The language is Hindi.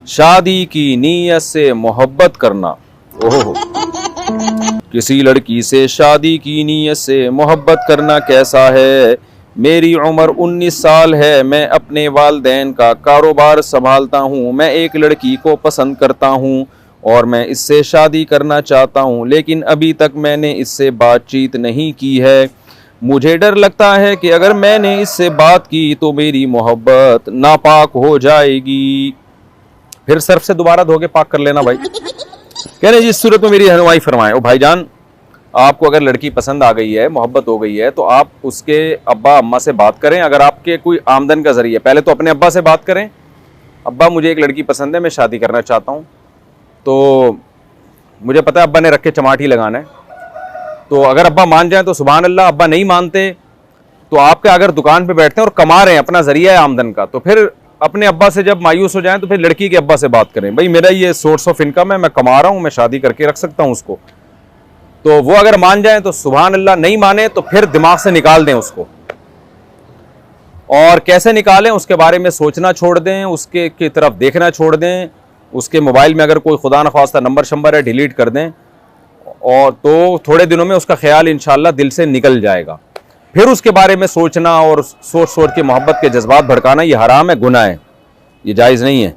शादी की नीयत से मोहब्बत करना। ओह, किसी लड़की से शादी की नीयत से मोहब्बत करना कैसा है। मेरी उम्र 19 साल है, मैं अपने वालिदैन का कारोबार संभालता हूँ। मैं एक लड़की को पसंद करता हूँ और मैं इससे शादी करना चाहता हूँ, लेकिन अभी तक मैंने इससे बातचीत नहीं की है। मुझे डर लगता है कि अगर मैंने इससे बात की तो मेरी मोहब्बत नापाक हो जाएगी। फिर सर्फ से दोबारा धो के पाक कर लेना भाई। कह रहे जिस सूरत में मेरी रहनुमाई फरमाएं। ओ भाईजान, आपको अगर लड़की पसंद आ गई है, मोहब्बत हो गई है, तो आप उसके अब्बा अम्मा से बात करें। अगर आपके कोई आमदन का जरिए, पहले तो अपने अब्बा से बात करें, अब्बा मुझे एक लड़की पसंद है, मैं शादी करना चाहता हूँ। तो मुझे पता है अब्बा ने रख के चमाट ही लगाना है। तो अगर अब्बा मान जाए तो सुभान अल्लाह, अब्बा नहीं मानते तो आपके अगर दुकान पे बैठते हैं और कमा रहे हैं, अपना जरिया है आमदन का, तो फिर अपने अब्बा से जब मायूस हो जाएं तो फिर लड़की के अब्बा से बात करें, भाई मेरा ये सोर्स ऑफ इनकम है, मैं कमा रहा हूं, मैं शादी करके रख सकता हूं उसको। तो वो अगर मान जाए तो सुभान अल्लाह, नहीं माने तो फिर दिमाग से निकाल दें उसको। और कैसे निकालें उसके बारे में सोचना छोड़ दें, उसके की तरफ देखना छोड़ दें। उसके मोबाइल में अगर कोई खुदा न ख्वास्ता नंबर शंबर है, डिलीट कर दें। और तो थोड़े दिनों में उसका ख्याल इंशाल्लाह दिल से निकल जाएगा। फिर उसके बारे में सोचना और सोच सोच के मोहब्बत के जज्बात भड़काना, ये हराम है, गुनाह है, ये जायज़ नहीं है।